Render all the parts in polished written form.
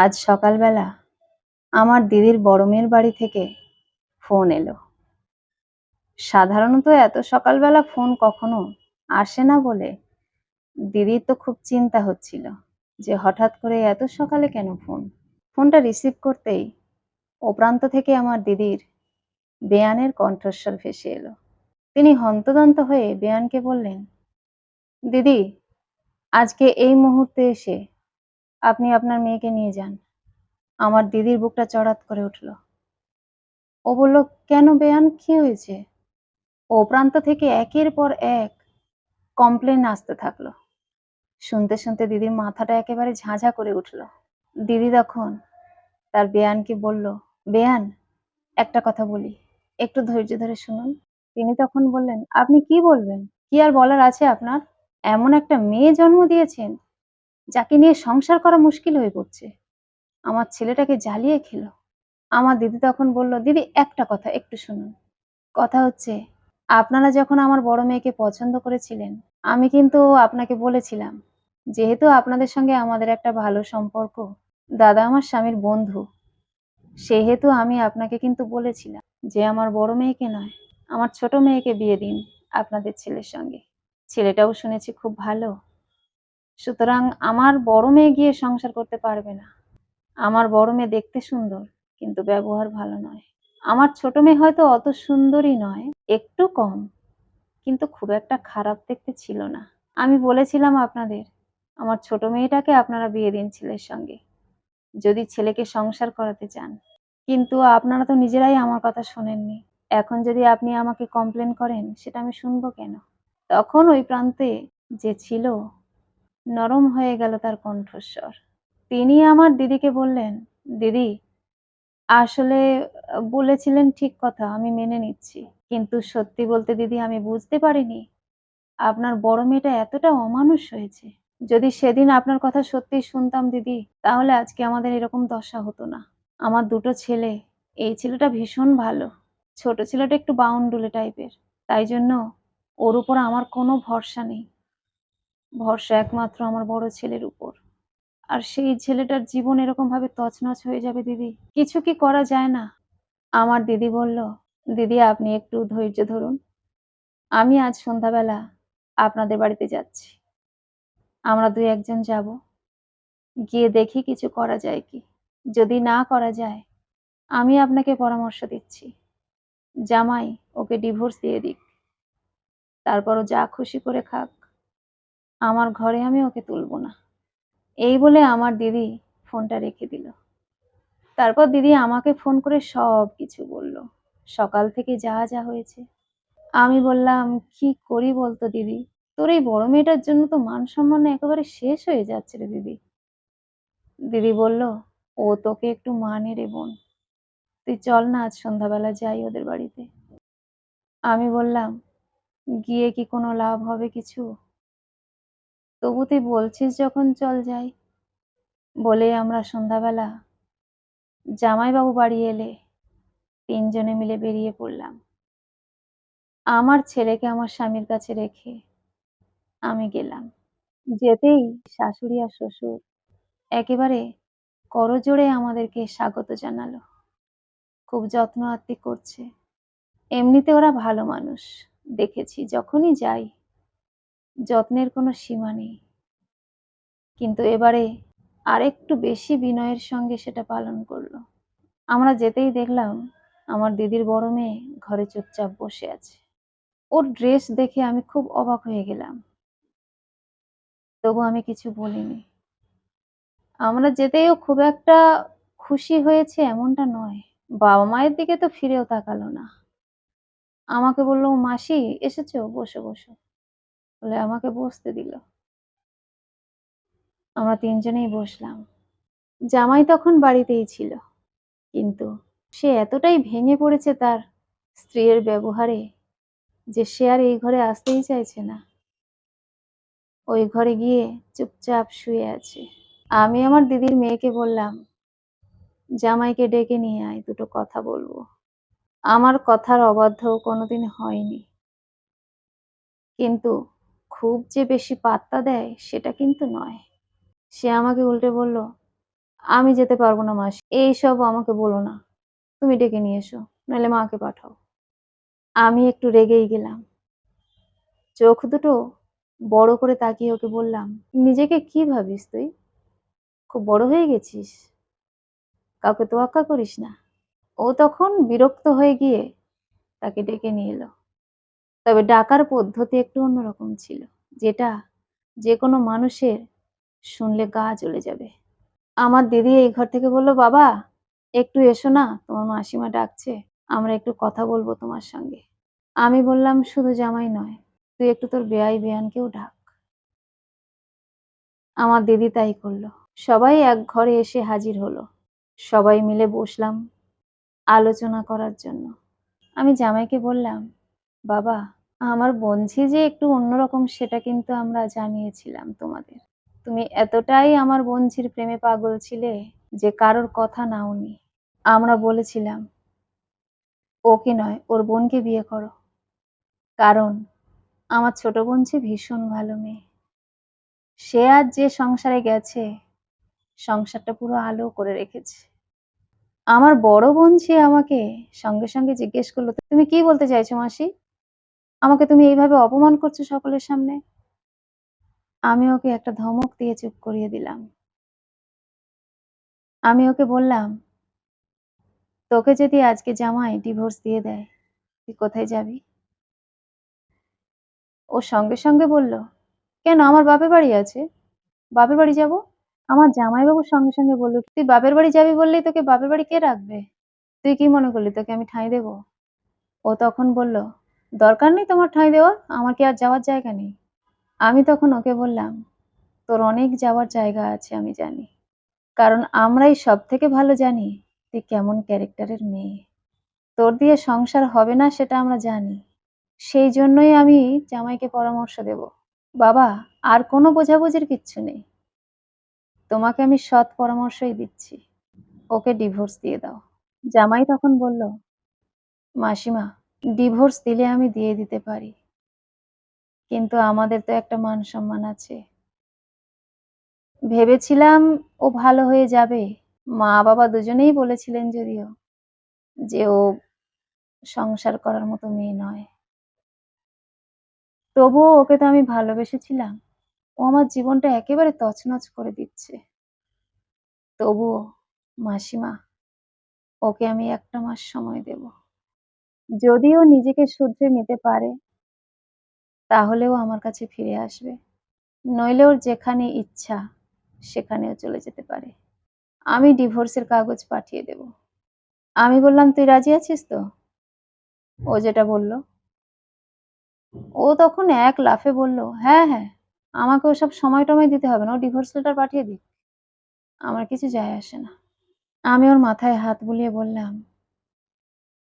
আজ সকালবেলা আমার দিদির বড় মেয়ের বাড়ি থেকে ফোন এলো। সাধারণত এত সকালবেলা ফোন কখনো আসে না বলে দিদির তো খুব চিন্তা হচ্ছিল যে হঠাৎ করে এত সকালে কেন ফোন। ফোনটা রিসিভ করতেই ও প্রান্ত থেকে আমার দিদির বেয়ানের কণ্ঠস্বর ভেসে এলো। তিনি হন্তদন্ত হয়ে বেয়ানকে বললেন, দিদি, আজকে এই মুহূর্তে এসে আপনি আপনার মেয়েকে নিয়ে যান। আমার দিদির বুকটা চড়াত করে উঠল। ও বলল, কেন বেয়ান, কি হয়েছে? ও প্রান্ত থেকে একের পর এক কমপ্লেন আসতে থাকলো। শুনতে শুনতে দিদির মাথাটা একেবারে ঝাঁঝা করে উঠল। দিদি তখন তার বেয়ানকে বলল, বেয়ান, একটা কথা বলি, একটু ধৈর্য ধরে শুনুন। তিনি তখন বললেন, আপনি কি বলবেন? কি আর বলার আছে আপনার? এমন একটা মেয়ে জন্ম দিয়েছেন যাকে নিয়ে সংসার করা মুশকিল হয়ে পড়ছে। আমার ছেলেটাকে জ্বালিয়ে খেলো। আমার দিদি তখন বলল, দিদি একটা কথা একটু শুনুন। কথা হচ্ছে, আপনারা যখন আমার বড় মেয়েকে পছন্দ করেছিলেন, আমি কিন্তু আপনাকে বলেছিলাম, যেহেতু আপনাদের সঙ্গে আমাদের একটা ভালো সম্পর্ক, দাদা আমার স্বামীর বন্ধু, সেহেতু আমি আপনাকে কিন্তু বলেছিলাম যে আমার বড় মেয়েকে নয়, আমার ছোট মেয়েকে বিয়ে দিন আপনাদের ছেলের সঙ্গে। ছেলেটাও শুনেছি খুব ভালো। সুতরাং আমার বড় মেয়ে গিয়ে সংসার করতে পারবে না। আমার বড় মেয়ে দেখতে সুন্দর, কিন্তু ব্যবহার ভালো নয়। আমার ছোট মেয়ে হয়তো অত সুন্দরী নয়, একটু কম, কিন্তু খুব একটা খারাপ দেখতে ছিল না। আমি বলেছিলাম আপনাদের, আমার ছোট মেয়েটাকে আপনারা বিয়ে দিন ছেলের সঙ্গে, যদি ছেলেকে সংসার করাতে চান। কিন্তু আপনারা তো নিজেরাই আমার কথা শোনেননি। এখন যদি আপনি আমাকে কমপ্লেন করেন, সেটা আমি শুনবো কেন? তখন ওই প্রান্তে যে ছিল, নরম হয়ে গেল তার কণ্ঠস্বর। তিনি আমার দিদিকে বললেন, দিদি, আসলে বলেছিলেন ঠিক কথা, আমি মেনে নিচ্ছি। কিন্তু সত্যি বলতে দিদি, আমি বুঝতে পারিনি আপনার বড় মেয়েটা এতটা অমানুষ হয়েছে। যদি সেদিন আপনার কথা সত্যিই শুনতাম দিদি, তাহলে আজকে আমাদের এরকম দশা হতো না। আমার দুটো ছেলে, এই ছেলেটা ভীষণ ভালো, ছোট ছেলেটা একটু বাউন্ডুলে টাইপের, তাই জন্য ওর উপর আমার কোনো ভরসা নেই। ভরসা একমাত্র আমার বড় ছেলের উপর। আর সেই ছেলেটার জীবন এরকম ভাবে তছনছ হয়ে যাবে দিদি, কিছু কি করা যায় না? আমার দিদি বলল, দিদি, আপনি একটু ধৈর্য ধরুন। আমি আজ সন্ধ্যাবেলা আপনাদের বাড়িতে যাচ্ছি। আমরা দুই একজন যাব, গিয়ে দেখি কিছু করা যায় কি। যদি না করা যায়, আমি আপনাকে পরামর্শ দিচ্ছি, জামাই ওকে ডিভোর্স দিয়ে দিক, তারপর ও যা খুশি করে খাক, আমার ঘরে আমি ওকে তুলবো না। এই বলে আমার দিদি ফোনটা রেখে দিল। তারপর দিদি আমাকে ফোন করে সব কিছু বলল, সকাল থেকে যা যা হয়েছে। আমি বললাম, কি করি বলতো দিদি, তোর এই বড় মেয়েটার জন্য তো মান সম্মান একেবারে শেষ হয়ে যাচ্ছে রে দিদি। দিদি বলল, ও তোকে একটু মানে রে বোন, তুই চল না, আজ সন্ধ্যাবেলা যাই ওদের বাড়িতে। আমি বললাম, গিয়ে কি কোনো লাভ হবে কিছু? তবু তুই বলছিস যখন, চল যাই। বলে আমরা সন্ধ্যাবেলা জামাইবাবু বাড়ি এলে তিনজনে মিলে বেরিয়ে পড়লাম। আমার ছেলেকে আমার স্বামীর কাছে রেখে আমি গেলাম। যেতেই শাশুড়ি আর শ্বশুর একেবারে করজোড়ে আমাদেরকে স্বাগত জানালো, খুব যত্ন আত্তি করছে। এমনিতে ওরা ভালো মানুষ, দেখেছি যখনই যাই, যত্নের কোনো সীমা নেই। কিন্তু এবারে আরেকটু বেশি বিনয়ের সঙ্গে সেটা পালন করলো। আমরা যেতেই দেখলাম আমার দিদির বড় মেয়ে ঘরে চুপচাপ বসে আছে। ওর ড্রেস দেখে আমি খুব অবাক হয়ে গেলাম, তবু আমি কিছু বলিনি। আমরা যেতেই ও খুব একটা খুশি হয়েছে এমনটা নয়, বাবা মায়ের দিকে তো ফিরেও তাকালো না। আমাকে বলল, মাসি এসেছো, বসো বসো, বলে আমাকে বসতে দিল। আমরা তিনজনেই বসলাম। জামাই তখন বাড়িতেই ছিল, কিন্তু সে এতটাই ভেঙে পড়েছে তার স্ত্রীর ব্যবহারে যে সে আর এই ঘরে আসতেই চাইছে না। ওই ঘরে গিয়ে চুপচাপ শুয়ে আছে। আমি আমার দিদির মেয়েকে বললাম, জামাইকে ডেকে নিয়ে আয়, দুটো কথা বলবো। আমার কথার অবাধ্য কোনোদিন হয়নি, কিন্তু খুব যে বেশি পাত্তা দেয় সেটা কিন্তু নয়। সে আমাকে উল্টে বলল, আমি যেতে পারব না মাসি। এইসব আমাকে বলো না। তুমি ডেকে নিয়ে এসো, নইলে মাকে পাঠাও। আমি একটু রেগেই গেলাম। চোখ দুটো বড় করে তাকিয়ে ওকে বললাম, নিজেকে কি ভাবিস তুই? খুব বড় হয়ে গেছিস? কাউকে তোয়াক্কা করিস না? ও তখন বিরক্ত হয়ে গিয়ে তাকে ডেকে নিয়ে এলো। তবে ডাকার পদ্ধতি একটু অন্যরকম ছিল, যেটা যেকোনো মানুষের শুনলে গা জ্বলে যাবে। আমার দিদি এই ঘর থেকে বলল, বাবা একটু এসো না, তোমার মাসিমা ডাকছে, আমরা একটু কথা বলবো তোমার সঙ্গে। আমি বললাম, শুধু জামাই নয়, তুই একটু তোর বেয়াই বেয়ানকেও ডাক। আমার দিদি তাই করলো। সবাই এক ঘরে এসে হাজির হলো। সবাই মিলে বসলাম আলোচনা করার জন্য। আমি জামাইকে বললাম, বাবা আমার বোনঝি যে একটু অন্যরকম সেটা কিন্তু আমরা জানিয়েছিলাম তোমাদের। তুমি এতটাই আমার বোনঝির প্রেমে পাগল ছিলে যে কারোর কথা নাওনি। আমরা বলেছিলাম ওকে নয়, ওর বোনকে বিয়ে করো। কারণ আমার ছোট বোনঝি ভীষণ ভালো মেয়ে। সে আজ যে সংসারে গেছে, সংসারটা পুরো আলো করে রেখেছে। আমার বড় বোনঝি আমাকে সঙ্গে সঙ্গে জিজ্ঞেস করলো, তুমি কি বলতে চাইছো মাসি? আমাকে তুমি এইভাবে অপমান করছো সকলের সামনে? আমি ওকে একটা ধমক দিয়ে চুপ করিয়ে দিলাম। আমি ওকে বললাম, তোকে যদি আজকে জামাই ডিভোর্স দিয়ে দেয়, তুই কোথায় যাবি? ও সঙ্গে সঙ্গে বলল, কেন, আমার বাপের বাড়ি আছে, বাপের বাড়ি যাব। আমার জামাইবাবু সঙ্গে সঙ্গে বলল, তুই বাপের বাড়ি যাবি বললেই তোকে বাপের বাড়ি কে রাখবে? তুই কি মনে করলি তোকে আমি ঠাঁই দেব? ও তখন বলল, দরকার নেই তোমার ঠাঁই দেওয়া, আমার কি আর যাওয়ার জায়গা নেই? আমি তখন ওকে বললাম, তোর অনেক যাওয়ার জায়গা আছে আমি জানি, কারণ আমরাই সব থেকে ভালো জানি তুই কেমন ক্যারেক্টারের মেয়ে। তোর দিয়ে সংসার হবে না সেটা আমরা জানি। সেই জন্যই আমি জামাইকে পরামর্শ দেব, বাবা আর কোনো বোঝাবুঝির কিচ্ছু নেই, তোমাকে আমি সৎ পরামর্শই দিচ্ছি, ওকে ডিভোর্স দিয়ে দাও। জামাই তখন বলল, মাসিমা ডিভোর্স দিলে আমি দিয়ে দিতে পারি, কিন্তু আমাদের তো একটা মান সম্মান আছে। ভেবেছিলাম ও ভালো হয়ে যাবে। মা বাবা দুজনেই বলেছিলেন যদিও যে ও সংসার করার মতো মেয়ে নয়, তবুও ওকে তো আমি ভালোবেসেছিলাম। ও আমার জীবনটা একেবারে তছনছ করে দিচ্ছে। তবুও মাসিমা, ওকে আমি ১ মাস সময় দেব। যদি ও নিজেকে শুধরে নিতে পারে তাহলে ও আমার কাছে ফিরে আসবে। নইলে ওর যেখানে ইচ্ছা সেখানেও চলে যেতে পারে। আমি ডিভোর্সের কাগজ পাঠিয়ে দেব। আমি বললাম, তুই রাজি আছিস তো? ও যেটা বলল। ও তখন এক লাফে বলল, হ্যাঁ, হ্যাঁ, আমাকে ওসব সময়-টময় দিতে হবে না। ও ডিভোর্স লেটার পাঠিয়ে দিক। আমার কিছু যায় আসে না। আমি ওর মাথায় হাত বুলিয়ে বললাম,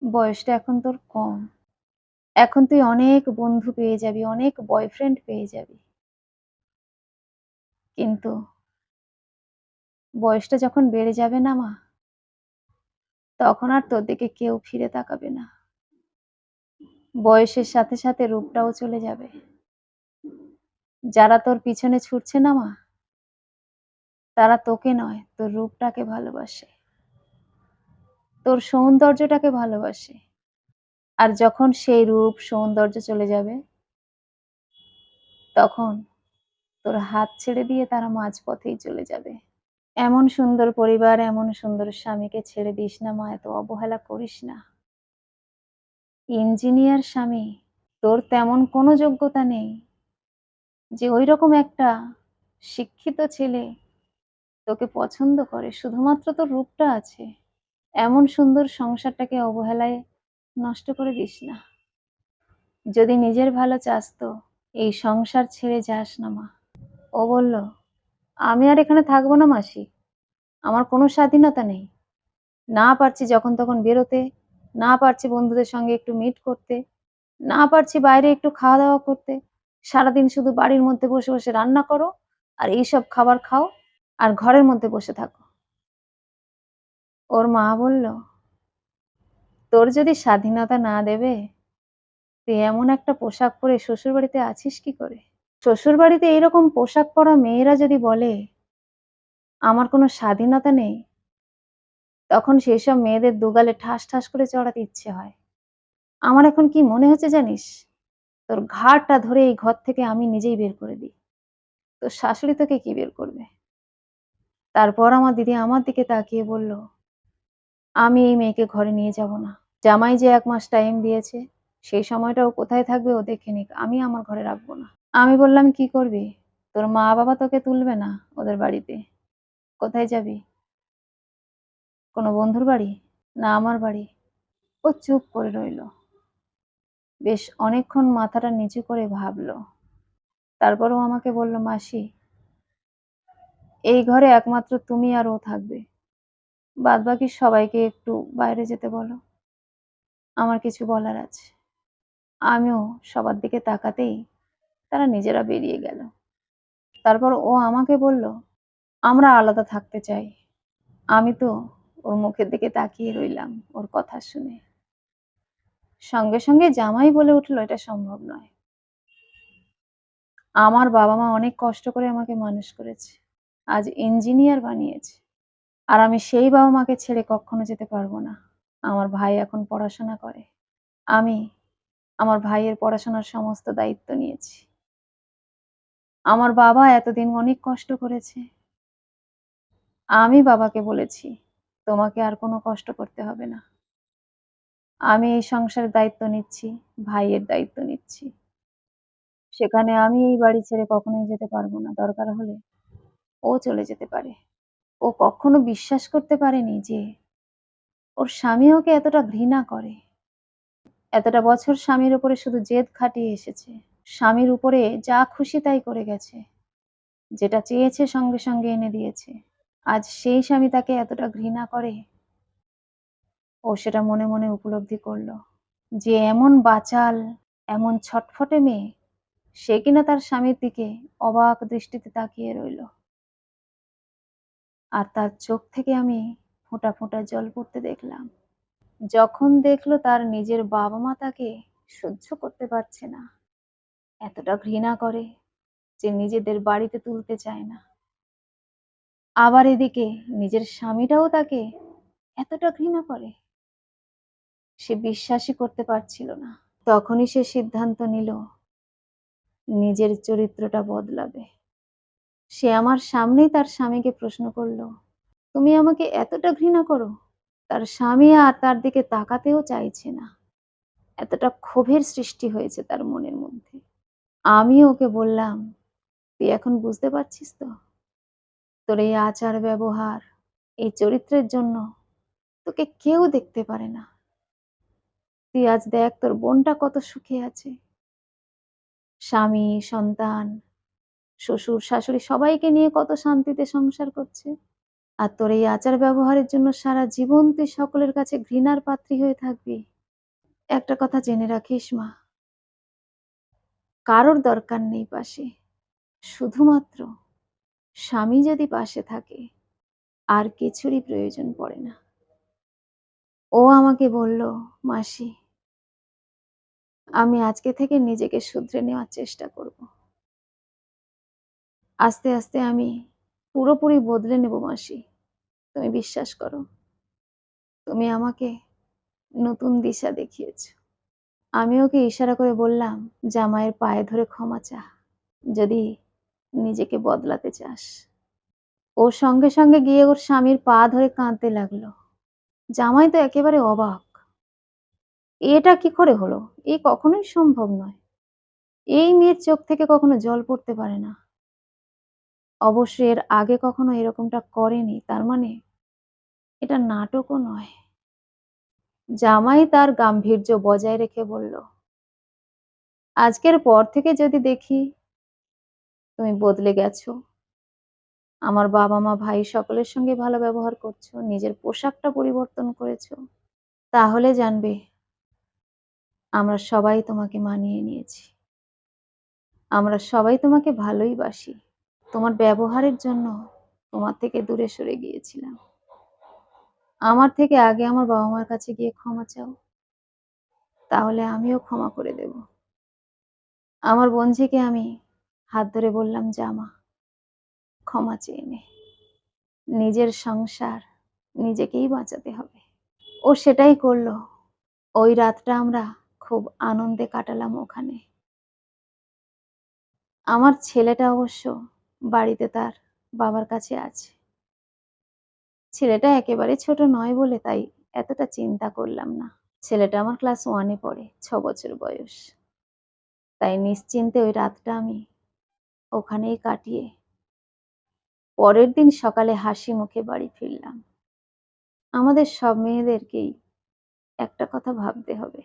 বয়সটা এখন তোর কম। এখন তুই অনেক বন্ধু পেয়ে যাবি, অনেক বয়ফ্রেন্ড পেয়ে যাবি। কিন্তু বয়সটা যখন বেড়ে যাবে না মা, তখন আর তোর দিকে কেউ ফিরে তাকাবে না। বয়সের সাথে সাথে রূপটাও চলে যাবে। যারা তোর পিছনে ছুটছে না মা, তারা তোকে নয়, তোর রূপটাকে ভালোবাসে, তোর সৌন্দর্যটাকে ভালোবাসে। আর যখন সেই রূপ সৌন্দর্য চলে যাবে, তখন তোর হাত ছেড়ে দিয়ে তারা মাঝপথেই চলে যাবে। এমন সুন্দর পরিবার, এমন সুন্দর স্বামীকে ছেড়ে দিস না মা, এত অবহেলা করিস না। ইঞ্জিনিয়ার স্বামী, তোর তেমন কোনো যোগ্যতা নেই যে ঐরকম একটা শিক্ষিত ছেলে তোকে পছন্দ করে, শুধুমাত্র তোর রূপটা আছে। এমন সুন্দর সংসারটাকে অবহেলায় নষ্ট করে দিস না। যদি নিজের ভালো চাস তো এই সংসার ছেড়ে যাস না মা। ও বলল, আমি আর এখানে থাকবো না মাসি, আমার কোনো স্বাধীনতা নেই। না পারছি যখন তখন বেরোতে, না পারছি বন্ধুদের সঙ্গে একটু মিট করতে, না পারছি বাইরে একটু খাওয়া দাওয়া করতে। সারাদিন শুধু বাড়ির মধ্যে বসে বসে রান্না করো আর এইসব খাবার খাও আর ঘরের মধ্যে বসে থাকো। ওর মা বলল, তোর যদি স্বাধীনতা না দেবে, তুই এমন একটা পোশাক পরে শ্বশুরবাড়িতে আছিস কি করে? শ্বশুরবাড়িতে এইরকম পোশাক পরা মেয়েরা যদি বলে আমার কোনো স্বাধীনতা নেই, তখন সেসব মেয়েদের দুগালে ঠাস, ঠাস করে চড়াতে ইচ্ছে হয়। আমার এখন কি মনে হচ্ছে জানিস? তোর ঘাড়টা ধরে এই ঘর থেকে আমি নিজেই বের করে দিই। তোর শাশুড়ি তোকে কি বের করবে? তারপর আমার দিদি আমার দিকে তাকিয়ে বলল, "আমি এই মেয়েকে ঘরে নিয়ে যাব না। জামাই যে ১ মাস টাইম দিয়েছে, সেই সময়টা ও কোথায় থাকবে ও দেখে নিক। আমি আমার ঘরে রাখবো না।" আমি বললাম, "কি করবি? তোর মা-বাবা তোকে তুলবে না ওদের বাড়িতে। কোথায় যাবি? কোনো বন্ধুর বাড়ি? না আমার বাড়ি?" ও চুপ করে রইল। বেশ অনেকক্ষণ মাথাটা নিচু করে ভাবল। তারপর ও আমাকে বলল, "মাসি, এই ঘরে একমাত্র তুমি আর ও থাকবে। বাদবাকি সবাইকে একটু বাইরে যেতে বলো। আমার কিছু বলার আছে।" আমিও সবার দিকে তাকাতেই তারা নিজেরা বেরিয়ে গেল। তারপর ও আমাকে বলল, "আমরা আলাদা থাকতে চাই।" আমি তো ওর মুখের দিকে তাকিয়ে রইলাম ওর কথা শুনে। সঙ্গে, সঙ্গে জামাই বলে উঠল, "এটা সম্ভব নয়। আমার বাবা-মা অনেক কষ্ট করে আমাকে মানুষ করেছে। আজ ইঞ্জিনিয়ার বানিয়েছে। আর আমি সেই বাবা-মাকে ছেড়ে কখনো যেতে পারব না। আমার ভাই এখন পড়াশোনা করে। আমি আমার ভাইয়ের পড়াশোনার সমস্ত দায়িত্ব নিয়েছি। আমার বাবা এতদিন অনেক কষ্ট করেছে। আমি বাবাকে বলেছি, তোমাকে আর কোনো কষ্ট করতে হবে না। আমি এই সংসারের দায়িত্ব নিচ্ছি, ভাইয়ের দায়িত্ব নিচ্ছি। সেখানে আমি এই বাড়ি ছেড়ে কখনোই যেতে পারব না। দরকার হলে ও চলে যেতে পারে।" ও কখনো বিশ্বাস করতে পারেনি যে ওর স্বামী ওকে এতটা ঘৃণা করে। এতটা বছর স্বামীর উপরে শুধু জেদ খাটিয়ে এসেছে। স্বামীর উপরে যা খুশি তাই করে গেছে। যেটা চেয়েছে সঙ্গে, সঙ্গে এনে দিয়েছে। আজ সেই স্বামী তাকে এতটা ঘৃণা করে, ও সেটা মনে, মনে উপলব্ধি করল। যে এমন বাচাল, এমন ছটফটে মেয়ে, সে কিনা তার স্বামীর দিকে অবাক দৃষ্টিতে তাকিয়ে রইল। আর তার চোখ থেকে আমি ফোঁটা, ফোঁটা জল পড়তে দেখলাম। যখন দেখল তার নিজের বাবা-মা তাকে সহ্য করতে পারছে না, এতটা ঘৃণা করে যে নিজেদের বাড়িতে তুলতে চায় না। আবার এদিকে নিজের স্বামীটাও তাকে এতটা ঘৃণা করে, সে বিশ্বাসই করতে পারছিল না। তখনই সে সিদ্ধান্ত নিল নিজের চরিত্রটা বদলাবে। সে আমার সামনেই তার স্বামীকে প্রশ্ন করল, "তুমি আমাকে এতটা ঘৃণা করো?" তার স্বামী আর তার দিকে তাকাতেও চাইছে না। এতটা ক্ষোভের সৃষ্টি হয়েছে তার মনের মধ্যে। আমি ওকে বললাম, "তুই এখন বুঝতে পারছিস তো? তোর এই আচার ব্যবহার, এই চরিত্রের জন্য তোকে কেউ দেখতে পারে না। তুই আজ দেখ তোর বোনটা কত সুখে আছে। স্বামী, সন্তান, শ্বশুর, শাশুড়ি সবাইকে নিয়ে কত শান্তিতে সংসার করছে। আর তোর এই আচার ব্যবহারের জন্য সারা জীবন তুই সকলের কাছে ঘৃণার পাত্রী হয়ে থাকবি। একটা কথা জেনে রাখিস মা, কারোর দরকার নেই পাশে। শুধুমাত্র স্বামী যদি পাশে থাকে, আর কিছুরই প্রয়োজন পড়ে না।" ও আমাকে বলল, "মাসি, আমি আজকে থেকে নিজেকে শুধরে নেওয়ার চেষ্টা করব। আস্তে, আস্তে আমি পুরোপুরি বদলে নেব মাসি। তুমি বিশ্বাস করো। তুমি আমাকে নতুন দিশা দেখিয়েছ।" আমি ওকে ইশারা করে বললাম, "জামাইয়ের পায়ে ধরে ক্ষমা চা, যদি নিজেকে বদলাতে চাস।" ও সঙ্গে, সঙ্গে গিয়ে ওর স্বামীর পা ধরে কাঁদতে লাগলো। জামাই তো একেবারে অবাক। এটা কি করে হলো? এ কখনোই সম্ভব নয়। এই মেয়ের চোখ থেকে কখনো জল পড়তে পারে না। অবশ্য এর আগে কখনো এরকমটা করেনি। তার মানে এটা নাটকও নয়। জামাই তার গাম্ভীর্য বজায় রেখে বলল, "আজকের পর থেকে যদি দেখি তুমি বদলে গেছো, আমার বাবা-মা, ভাই সকলের সঙ্গে ভালো ব্যবহার করছো, নিজের পোশাকটা পরিবর্তন করেছো, তাহলে জানবে আমরা সবাই তোমাকে মানিয়ে নিয়েছি। আমরা সবাই তোমাকে ভালোই বাসি। তোমার ব্যবহারের জন্য তোমার থেকে দূরে সরে গিয়েছিলাম। আমার থেকে আগে আমার বাবা-মার কাছে গিয়ে ক্ষমা চাও। তাহলে আমিও ক্ষমা করে দেব।" আমার বোনঝিকে আমি হাত ধরে বললাম, "যা মা, ক্ষমা চেয়ে নে।" নিজের সংসার নিজেকেই বাঁচাতে হবে। ও সেটাই করলো। ওই রাতটা আমরা খুব আনন্দে কাটালাম ওখানে। আমার ছেলেটা অবশ্য বাড়িতে তার বাবার কাছে আছে। ছেলেটা একেবারে ছোট নয় বলে তাই এতটা চিন্তা করলাম না। ছেলেটা আমার ক্লাস 1 এ পড়ে, ৬ বছর বয়স। তাই নিশ্চিন্তে ওই রাতটা আমি ওখানেই কাটিয়ে পরের দিন সকালে হাসি মুখে বাড়ি ফিরলাম। আমাদের সব মেয়েদেরকেই একটা কথা ভাবতে হবে।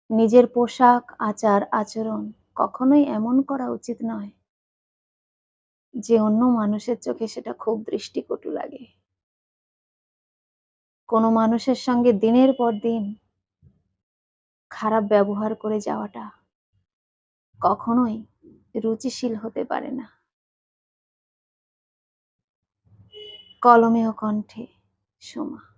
নিজের পোশাক, আচার, আচরণ কখনোই এমন করা উচিত নয় যে অন্য মানুষের চোখে সেটা খুব দৃষ্টিকটু লাগে। কোনো মানুষের সঙ্গে দিনের পর দিন খারাপ ব্যবহার করে যাওয়াটা কখনোই রুচিশীল হতে পারে না। কলমে ও কণ্ঠে, সোমা।